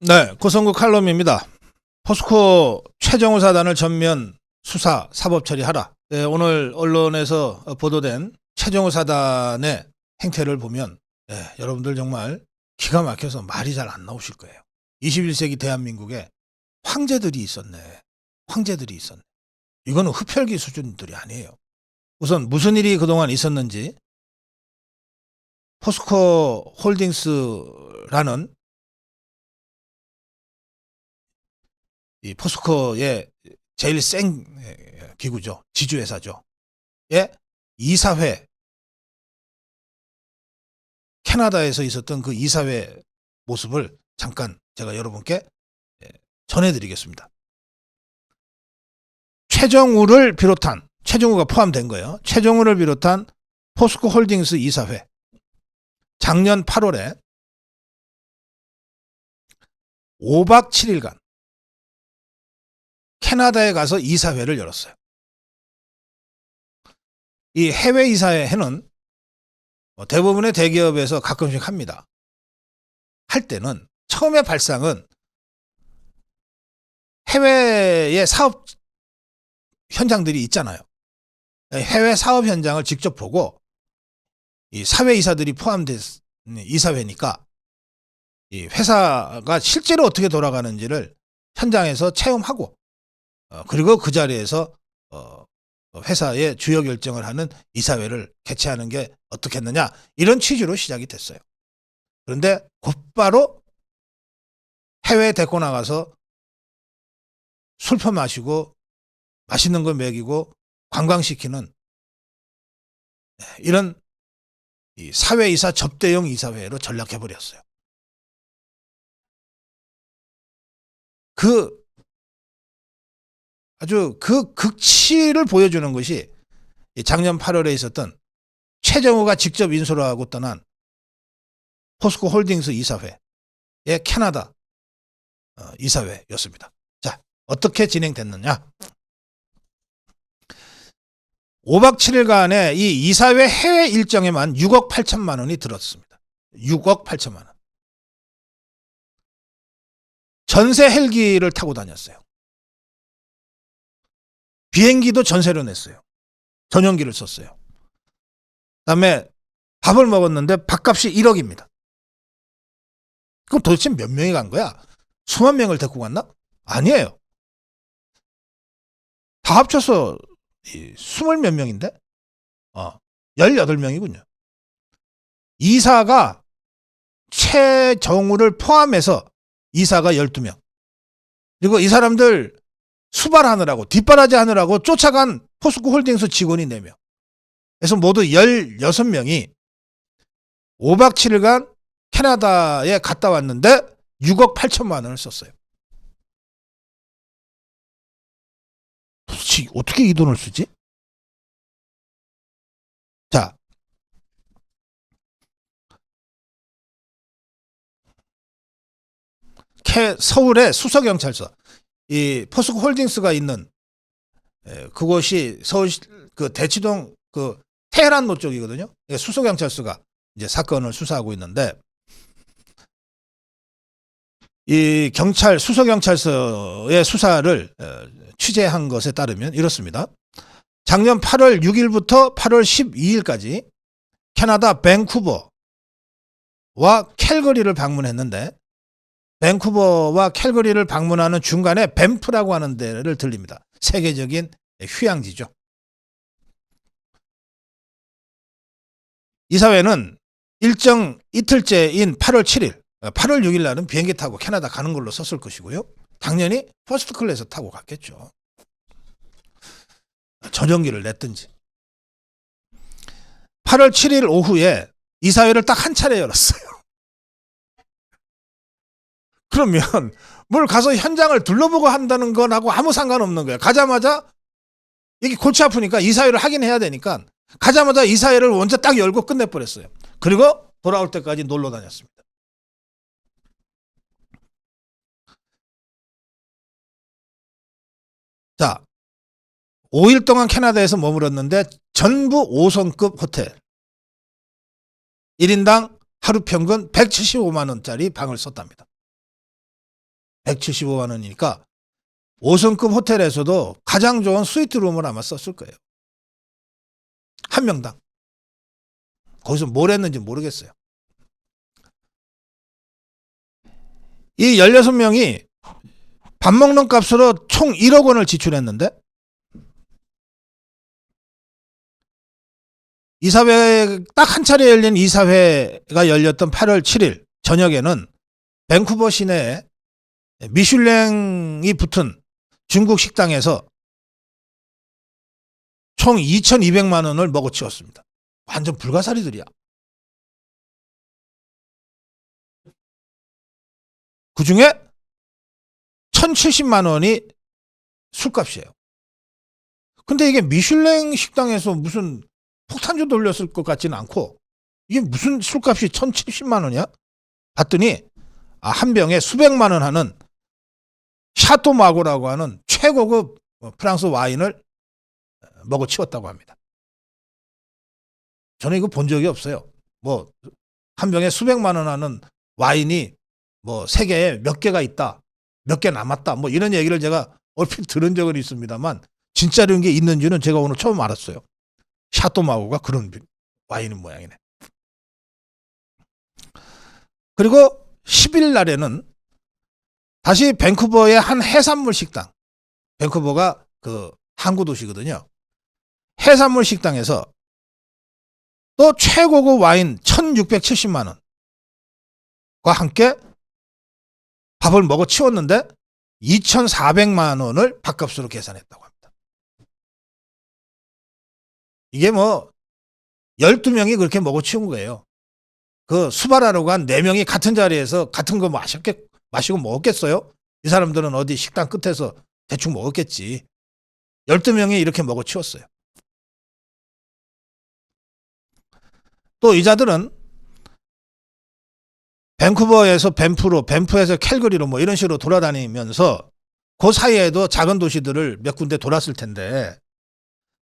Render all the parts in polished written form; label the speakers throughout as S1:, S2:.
S1: 네, 고성구 칼럼입니다. 포스코 최정우 사단을 전면 수사 사법 처리하라. 네, 오늘 언론에서 보도된 최정우 사단의 행태를 보면 여러분들 정말 기가 막혀서 말이 잘 안 나오실 거예요. 21세기 대한민국에 황제들이 있었네. 황제들이 있었네. 이거는 흡혈귀 수준들이 아니에요. 우선 무슨 일이 그동안 있었는지 포스코 홀딩스라는 이 포스코의 제일 센 기구죠. 지주회사죠. 예, 이사회, 캐나다에서 있었던 그 이사회 모습을 잠깐 제가 여러분께 전해드리겠습니다. 최정우를 비롯한, 최정우가 포함된 거예요. 최정우를 비롯한 포스코 홀딩스 이사회, 작년 8월에 5박 7일간 캐나다에 가서 이사회를 열었어요. 이 해외 이사회는 대부분의 대기업에서 가끔씩 합니다. 할 때는 처음에 발상은 해외의 사업 현장들이 있잖아요. 해외 사업 현장을 직접 보고 이 사회이사들이 포함된 이사회니까 이 회사가 실제로 어떻게 돌아가는지를 현장에서 체험하고 그리고 그 자리에서 회사의 주요 결정을 하는 이사회를 개최하는 게 어떻겠느냐, 이런 취지로 시작이 됐어요. 그런데 곧바로 해외에 데리고 나가서 술편 마시고 맛있는 거 먹이고 관광시키는 이런 이 사회이사 접대용 이사회로 전락해버렸어요. 아주 그 극치를 보여주는 것이 작년 8월에 있었던 최정우가 직접 인솔을 하고 떠난 포스코 홀딩스 이사회의 캐나다 이사회였습니다. 자, 어떻게 진행됐느냐? 5박 7일간의 이 이사회 해외 일정에만 6억 8천만 원이 들었습니다. 6억 8천만 원. 전세 헬기를 타고 다녔어요. 비행기도 전세로 냈어요. 전용기를 썼어요. 그다음에 밥을 먹었는데 밥값이 1억입니다. 그럼 도대체 몇 명이 간 거야? 수만 명을 데리고 갔나? 아니에요. 다 합쳐서 20 몇 명인데? 18명이군요. 이사가 최정우를 포함해서 이사가 12명. 그리고 이 사람들 수발하느라고, 뒷바라지 하느라고 쫓아간 포스코 홀딩스 직원이 4명. 그래서 모두 16명이 5박 7일간 캐나다에 갔다 왔는데 6억 8천만 원을 썼어요. 도대체 어떻게 이 돈을 쓰지? 자, 서울의 수서경찰서, 이 포스코 홀딩스가 있는 그곳이 서울 그 대치동 그 테헤란로 쪽이거든요. 수서경찰서가 이제 사건을 수사하고 있는데, 이 경찰 수서경찰서의 수사를 취재한 것에 따르면 이렇습니다. 작년 8월 6일부터 8월 12일까지 캐나다 밴쿠버와 캘거리를 방문했는데, 밴쿠버와 캘거리를 방문하는 중간에 밴프라고 하는 데를 들립니다. 세계적인 휴양지죠. 이사회는 일정 이틀째인 8월 7일, 8월 6일 날은 비행기 타고 캐나다 가는 걸로 썼을 것이고요. 당연히 퍼스트 클래스 타고 갔겠죠. 전용기를 냈든지. 8월 7일 오후에 이사회를 딱 한 차례 열었어요. 그러면 뭘 가서 현장을 둘러보고 한다는 건하고 아무 상관없는 거예요. 가자마자 이게 골치 아프니까 이사회를 하긴 해야 되니까 가자마자 이사회를 먼저 딱 열고 끝내버렸어요. 그리고 돌아올 때까지 놀러 다녔습니다. 자, 5일 동안 캐나다에서 머물렀는데 전부 5성급 호텔, 1인당 하루 평균 175만 원짜리 방을 썼답니다. 175만 원이니까 5성급 호텔에서도 가장 좋은 스위트룸을 아마 썼을 거예요. 한 명당. 거기서 뭘 했는지 모르겠어요. 이 16명이 밥 먹는 값으로 총 1억 원을 지출했는데 이사회 딱 한 차례 열린 이사회가 열렸던 8월 7일 저녁에는 밴쿠버 시내에 미슐랭이 붙은 중국 식당에서 총 2,200만 원을 먹어치웠습니다. 완전 불가사리들이야. 그중에 1,070만 원이 술값이에요. 근데 이게 미슐랭 식당에서 무슨 폭탄주 돌렸을 것 같지는 않고 이게 무슨 술값이 1,070만 원이야? 봤더니 한 병에 수백만 원 하는 샤또 마고라고 하는 최고급 프랑스 와인을 먹어치웠다고 합니다. 저는 이거 본 적이 없어요. 뭐 한 병에 수백만 원 하는 와인이 뭐 세계에 몇 개가 있다, 몇 개 남았다, 뭐 이런 얘기를 제가 얼핏 들은 적은 있습니다만 진짜로 이런 게 있는지는 제가 오늘 처음 알았어요. 샤또 마고가 그런 와인인 모양이네. 그리고 10일 날에는 다시 밴쿠버의 한 해산물 식당, 밴쿠버가 그 항구 도시거든요. 해산물 식당에서 또 최고급 와인 1,670만 원과 함께 밥을 먹어 치웠는데 2,400만 원을 밥값으로 계산했다고 합니다. 이게 뭐 12명이 그렇게 먹어 치운 거예요. 그 수발하러 간 4명이 같은 자리에서 같은 거 마시고 먹었겠어요? 이 사람들은 어디 식당 끝에서 대충 먹었겠지. 12명이 이렇게 먹어 치웠어요. 또 이 자들은 밴쿠버에서 밴프로, 밴프에서 캘거리로 뭐 이런 식으로 돌아다니면서 그 사이에도 작은 도시들을 몇 군데 돌았을 텐데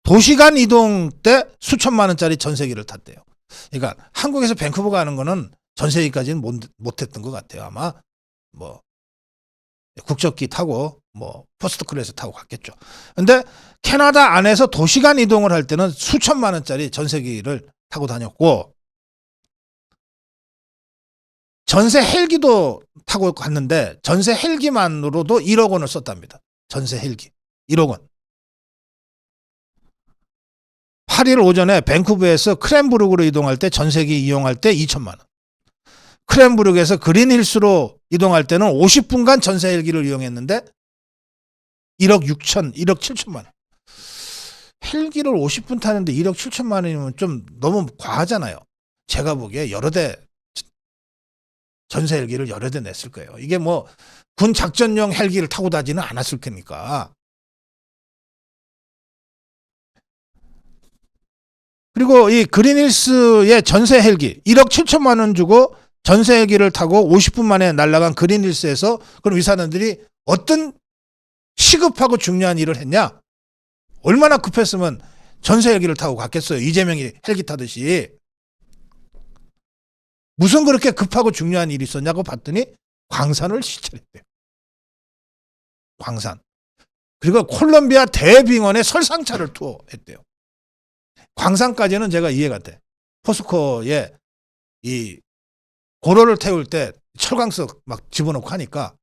S1: 도시간 이동 때 수천만 원짜리 전세기를 탔대요. 그러니까 한국에서 밴쿠버 가는 거는 전세기까지는 못했던 것 같아요. 아마 뭐 국적기 타고 뭐 퍼스트 클래스 타고 갔겠죠. 근데 캐나다 안에서 도시간 이동을 할 때는 수천만 원짜리 전세기를 타고 다녔고 전세 헬기도 타고 갔는데 전세 헬기만으로도 1억 원을 썼답니다. 전세 헬기 1억 원. 8일 오전에 밴쿠버에서 크랜브룩으로 이동할 때 전세기 이용할 때 2천만 원. 크랜브룩에서 그린힐스로 이동할 때는 50분간 전세 헬기를 이용했는데 1억 6천, 1억 7천만 원. 헬기를 50분 타는데 1억 7천만 원이면 좀 너무 과하잖아요. 제가 보기에 여러 대 전세 헬기를 여러 대 냈을 거예요. 이게 뭐 군 작전용 헬기를 타고 다니지는 않았을 테니까. 그리고 이 그린힐스의 전세 헬기 1억 7천만 원 주고 전세 헬기를 타고 50분 만에 날아간 그린힐스에서 그럼 이 사람들이 어떤 시급하고 중요한 일을 했냐? 얼마나 급했으면 전세 헬기를 타고 갔겠어요. 이재명이 헬기 타듯이. 무슨 그렇게 급하고 중요한 일이 있었냐고 봤더니 광산을 시찰했대요. 광산. 그리고 콜롬비아 대빙원의 설상차를 투어했대요. 광산까지는 제가 이해가 돼. 포스코에 이 고로를 태울 때 철광석 막 집어넣고 하니까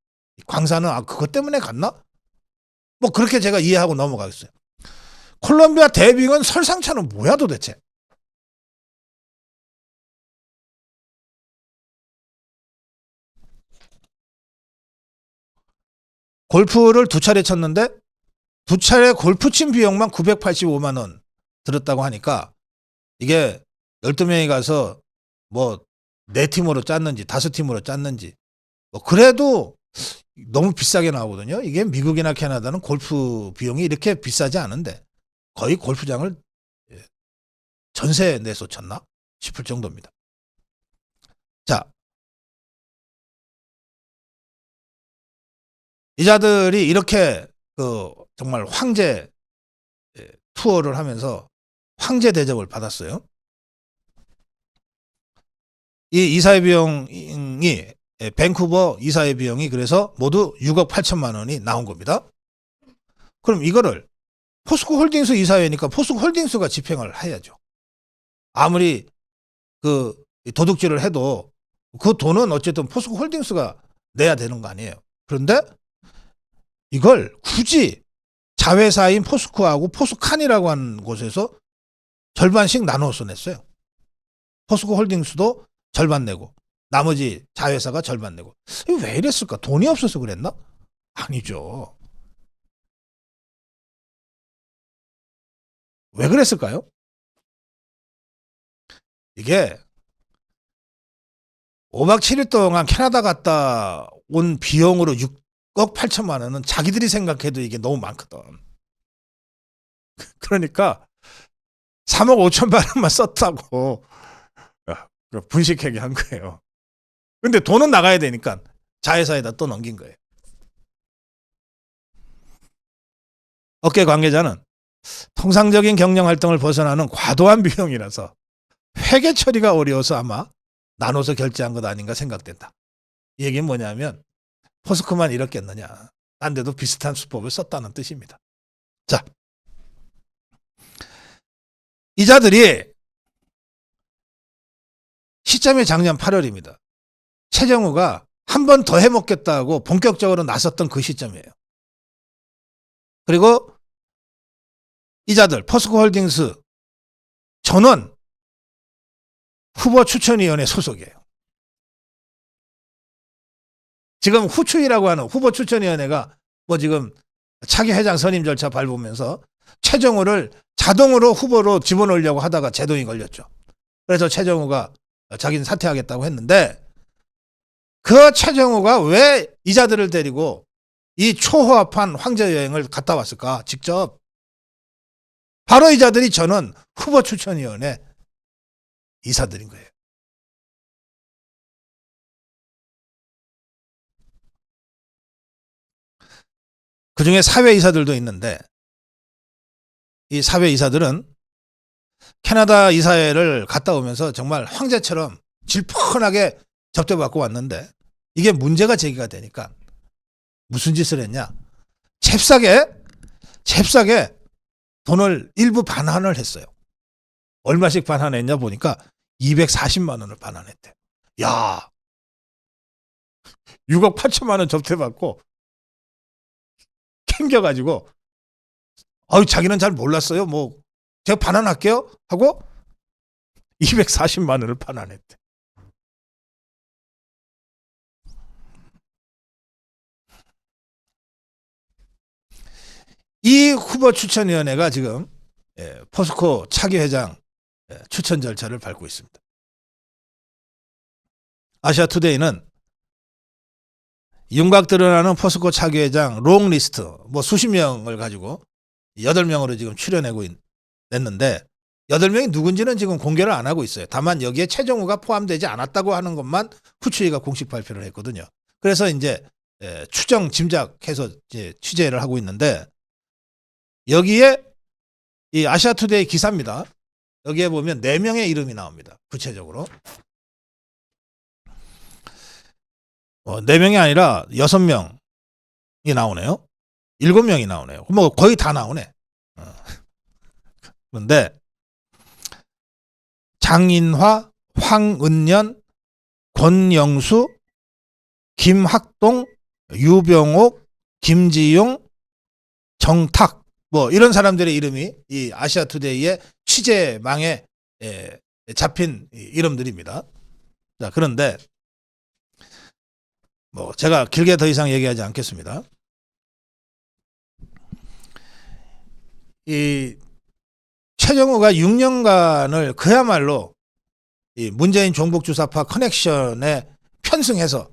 S1: 광산은 그것 때문에 갔나? 뭐 그렇게 제가 이해하고 넘어가겠어요. 콜롬비아 대빙원 설상차는 뭐야 도대체? 골프를 2차례 쳤는데 2차례 골프 친 비용만 985만 원 들었다고 하니까 이게 12명이 가서 뭐 4팀으로 짰는지 5팀으로 짰는지 뭐 그래도 너무 비싸게 나오거든요. 이게 미국이나 캐나다는 골프 비용이 이렇게 비싸지 않은데 거의 골프장을 전세 내서 쳤나 싶을 정도입니다. 자, 이 자들이 이렇게 그 정말 황제 투어를 하면서 황제 대접을 받았어요. 이 이사회 비용이 밴쿠버 이사회 비용이 그래서 모두 6억 8천만 원이 나온 겁니다. 그럼 이거를 포스코 홀딩스 이사회니까 포스코 홀딩스가 집행을 해야죠. 아무리 그 도둑질을 해도 그 돈은 어쨌든 포스코 홀딩스가 내야 되는 거 아니에요. 그런데 이걸 굳이 자회사인 포스코하고 포스칸이라고 하는 곳에서 절반씩 나눠서 냈어요. 포스코 홀딩스도 절반 내고 나머지 자회사가 절반 내고. 왜 이랬을까? 돈이 없어서 그랬나? 아니죠. 왜 그랬을까요? 이게 5박 7일 동안 캐나다 갔다 온 비용으로 6억 8천만 원은 자기들이 생각해도 이게 너무 많거든. 그러니까 3억 5천만 원만 썼다고 분식회계 한 거예요. 근데 돈은 나가야 되니까 자회사에다 또 넘긴 거예요. 업계 관계자는 통상적인 경영 활동을 벗어나는 과도한 비용이라서 회계 처리가 어려워서 아마 나눠서 결제한 것 아닌가 생각된다. 이 얘기는 뭐냐면 포스코만 이렇겠느냐. 딴 데도 비슷한 수법을 썼다는 뜻입니다. 자, 이자들이 시점이 작년 8월입니다. 최정우가 한 번 더 해먹겠다고 본격적으로 나섰던 그 시점이에요. 그리고 이자들 포스코 홀딩스 전원 후보 추천위원회 소속이에요. 지금 후추위라고 하는 후보 추천위원회가 뭐 지금 차기 회장 선임 절차 밟으면서 최정우를 자동으로 후보로 집어넣으려고 하다가 제동이 걸렸죠. 그래서 최정우가 자기는 사퇴하겠다고 했는데 그 최정우가 왜 이자들을 데리고 이 초호합한 황제 여행을 갔다 왔을까? 직접 바로 이자들이 저는 후보 추천위원회 이사들인 거예요. 그중에 사회 이사들도 있는데 이 사회 이사들은 캐나다 이사회를 갔다 오면서 정말 황제처럼 질펀하게 접대받고 왔는데 이게 문제가 제기가 되니까 무슨 짓을 했냐? 잽싸게 돈을 일부 반환을 했어요. 얼마씩 반환했냐 보니까 240만 원을 반환했대. 야, 6억 8천만 원 접대받고 캥겨가지고 자기는 잘 몰랐어요. 뭐 제가 반환할게요 하고 240만 원을 반환했대. 이 후보 추천위원회가 지금 포스코 차기 회장 추천 절차를 밟고 있습니다. 아시아투데이는 윤곽 드러나는 포스코 차기 회장 롱리스트 뭐 수십 명을 가지고 8명으로 지금 냈는데 8명이 누군지는 지금 공개를 안 하고 있어요. 다만 여기에 최정우가 포함되지 않았다고 하는 것만 후추위가 공식 발표를 했거든요. 그래서 이제 추정 짐작해서 이제 취재를 하고 있는데 여기에 이 아시아투데이 기사입니다. 여기에 보면 4명의 이름이 나옵니다. 구체적으로 4명이 아니라 6명이 나오네요. 7명이 나오네요. 뭐 거의 다 나오네. 그런데 장인화, 황은년, 권영수, 김학동, 유병옥, 김지용, 정탁 뭐 이런 사람들의 이름이 이 아시아투데이의 취재망에 잡힌 이름들입니다. 자, 그런데 뭐 제가 길게 더 이상 얘기하지 않겠습니다. 이 최정우가 6년간을 그야말로 이 문재인 종북주사파 커넥션에 편승해서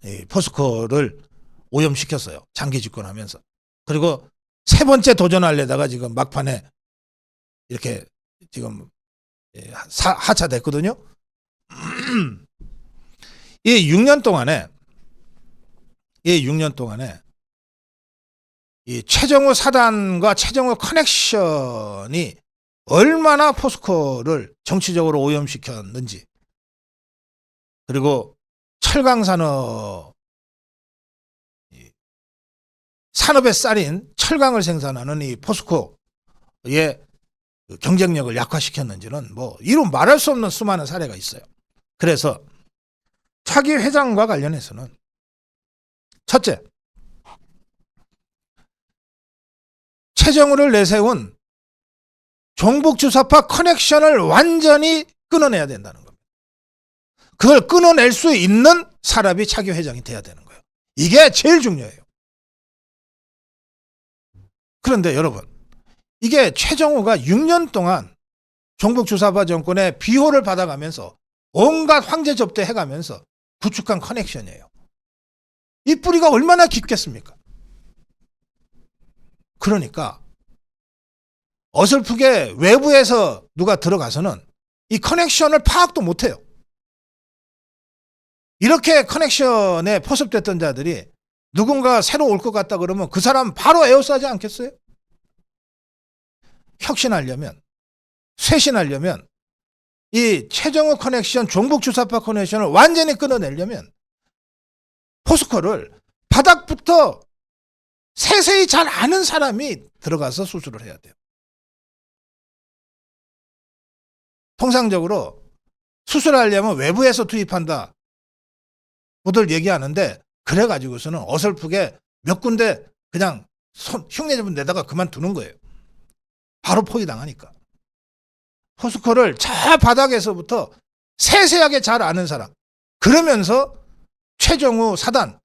S1: 이 포스코를 오염시켰어요. 장기 집권하면서. 그리고 3번째 도전하려다가 지금 막판에 이렇게 지금 하차됐거든요. 이 6년 동안에 이 최정우 사단과 최정우 커넥션이 얼마나 포스코를 정치적으로 오염시켰는지, 그리고 철강산업, 산업의 쌀인 철강을 생산하는 이 포스코의 경쟁력을 약화시켰는지는 뭐 이루 말할 수 없는 수많은 사례가 있어요. 그래서 차기 회장과 관련해서는 첫째, 최정우를 내세운 종북주사파 커넥션을 완전히 끊어내야 된다는 겁니다. 그걸 끊어낼 수 있는 사람이 차기 회장이 돼야 되는 거예요. 이게 제일 중요해요. 그런데 여러분, 이게 최정우가 6년 동안 종북주사파 정권의 비호를 받아가면서 온갖 황제 접대 해가면서 구축한 커넥션이에요. 이 뿌리가 얼마나 깊겠습니까? 그러니까 어설프게 외부에서 누가 들어가서는 이 커넥션을 파악도 못해요. 이렇게 커넥션에 포섭됐던 자들이 누군가 새로 올 것 같다 그러면 그 사람 바로 에워싸지 않겠어요? 혁신하려면, 쇄신하려면 이 최정우 커넥션, 종북주사파 커넥션을 완전히 끊어내려면 포스코를 바닥부터 세세히 잘 아는 사람이 들어가서 수술을 해야 돼요. 통상적으로 수술하려면 외부에서 투입한다 모두 얘기하는데, 그래가지고서는 어설프게 몇 군데 그냥 흉내 좀 내다가 그만두는 거예요. 바로 포위당하니까. 포스코를 저 바닥에서부터 세세하게 잘 아는 사람, 그러면서 최정우 사단,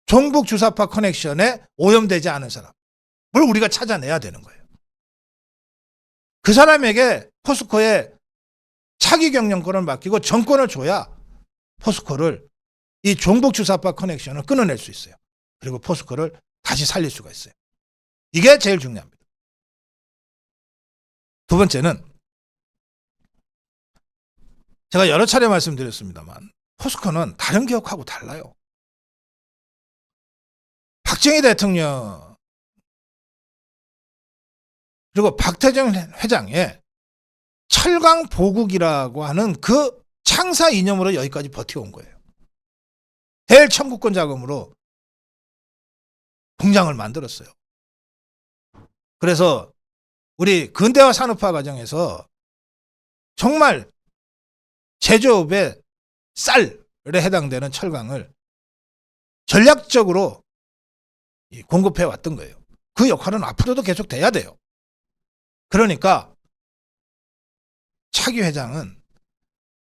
S1: 종북주사파 커넥션에 오염되지 않은 사람을 우리가 찾아내야 되는 거예요. 그 사람에게 포스코의 차기 경영권을 맡기고 정권을 줘야 포스코를, 이 종북주사파 커넥션을 끊어낼 수 있어요. 그리고 포스코를 다시 살릴 수가 있어요. 이게 제일 중요합니다. 두 번째는 제가 여러 차례 말씀드렸습니다만 포스코는 다른 기업하고 달라요. 박정희 대통령 그리고 박태정 회장의 철강 보국이라고 하는 그 창사 이념으로 여기까지 버텨온 거예요. 대청구권 자금으로 공장을 만들었어요. 그래서 우리 근대화 산업화 과정에서 정말 제조업의 쌀에 해당되는 철강을 전략적으로 공급해 왔던 거예요. 그 역할은 앞으로도 계속 돼야 돼요. 그러니까 차기 회장은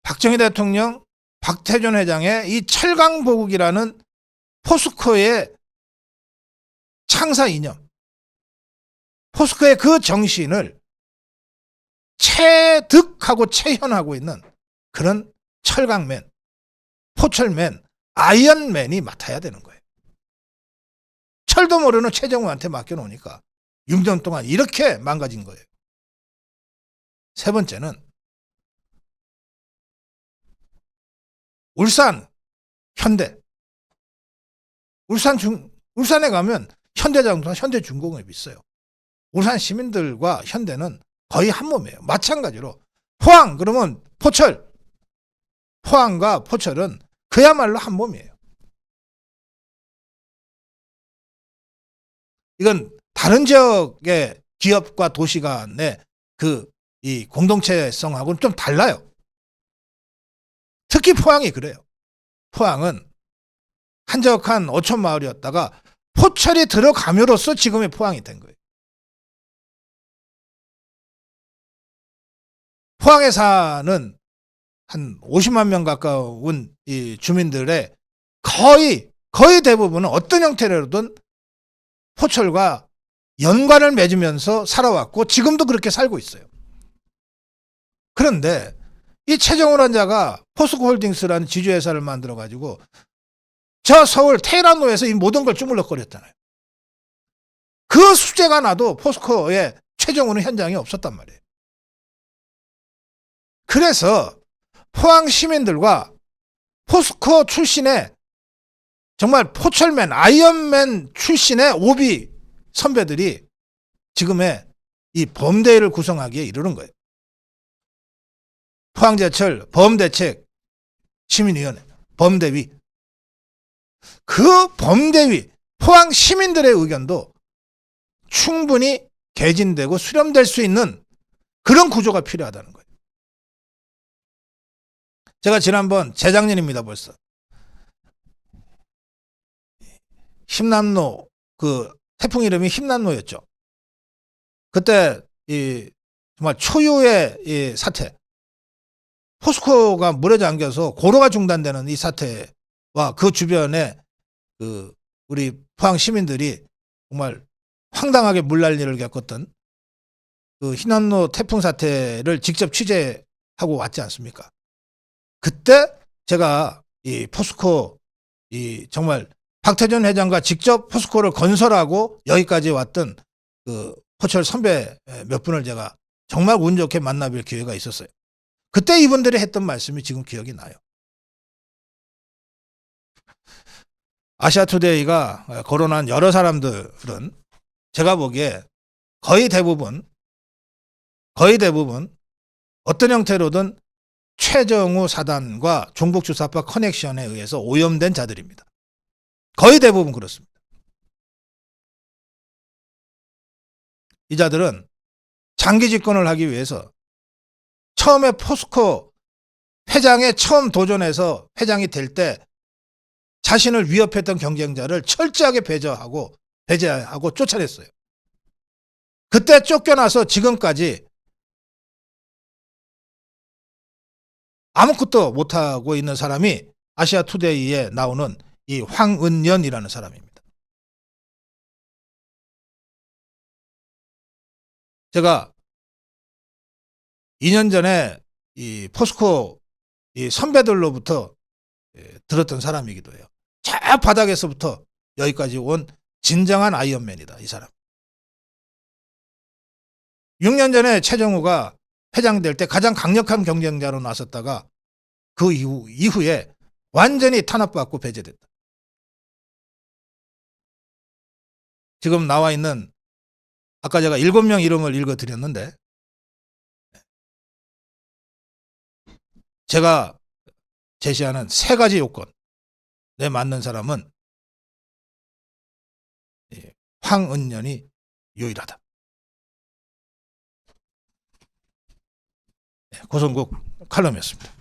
S1: 박정희 대통령, 박태준 회장의 이 철강보국이라는 포스코의 창사 이념, 포스코의 그 정신을 체득하고 체현하고 있는 그런 철강맨, 포철맨, 아이언맨이 맡아야 되는 거예요. 철도 모르는 최정우한테 맡겨놓으니까 6년 동안 이렇게 망가진 거예요. 세 번째는 울산, 현대. 울산에 가면 현대자동차, 현대중공업이 있어요. 울산 시민들과 현대는 거의 한 몸이에요. 마찬가지로 포항 그러면 포철, 포항과 포철은 그야말로 한 몸이에요. 이건 다른 지역의 기업과 도시 간의 이 공동체성하고는 좀 달라요. 특히 포항이 그래요. 포항은 한적한 어촌 마을이었다가 포철이 들어감으로써 지금의 포항이 된 거예요. 포항에 사는 한 50만 명 가까운 이 주민들의 거의 대부분은 어떤 형태로든 포철과 연관을 맺으면서 살아왔고 지금도 그렇게 살고 있어요. 그런데 이 최정우란 자가 포스코홀딩스라는 지주회사를 만들어가지고 저 서울 테헤란로에서 이 모든 걸 주물럭거렸잖아요. 그 수재가 나도 포스코의 최정우는 현장에 없었단 말이에요. 그래서 포항 시민들과 포스코 출신의 정말 포철맨, 아이언맨 출신의 오비 선배들이 지금의 이 범대위를 구성하기에 이르는 거예요. 포항제철 범대책 시민위원회, 범대위. 그 범대위 포항 시민들의 의견도 충분히 개진되고 수렴될 수 있는 그런 구조가 필요하다는 거예요. 제가 지난번 재작년입니다 벌써 힘남로 그 태풍 이름이 힘남로였죠. 그때 이 정말 초유의 이 사태, 포스코가 물에 잠겨서 고로가 중단되는 이 사태와 그 주변에 그 우리 포항 시민들이 정말 황당하게 물난리를 겪었던 그 힘남로 태풍 사태를 직접 취재하고 왔지 않습니까? 그때 제가 이 포스코 이 정말 박태준 회장과 직접 포스코를 건설하고 여기까지 왔던 그 포철 선배 몇 분을 제가 정말 운 좋게 만나뵐 기회가 있었어요. 그때 이분들이 했던 말씀이 지금 기억이 나요. 아시아투데이가 거론한 여러 사람들은 제가 보기에 거의 대부분 어떤 형태로든 최정우 사단과 종북주사파 커넥션에 의해서 오염된 자들입니다. 거의 대부분 그렇습니다. 이 자들은 장기 집권을 하기 위해서 처음에 포스코 회장에 처음 도전해서 회장이 될 때 자신을 위협했던 경쟁자를 철저하게 배제하고 쫓아냈어요. 그때 쫓겨나서 지금까지 아무것도 못하고 있는 사람이 아시아투데이에 나오는 이 황은연이라는 사람입니다. 제가 2년 전에 이 포스코 이 선배들로부터 들었던 사람이기도 해요. 저 바닥에서부터 여기까지 온 진정한 아이언맨이다, 이 사람. 6년 전에 최정우가 회장 될 때 가장 강력한 경쟁자로 나섰다가 그 이후에 완전히 탄압받고 배제됐다. 지금 나와 있는 아까 제가 7명 이름을 읽어드렸는데 제가 제시하는 3가지 요건에 맞는 사람은 황은연이 유일하다. 고성국 칼럼이었습니다.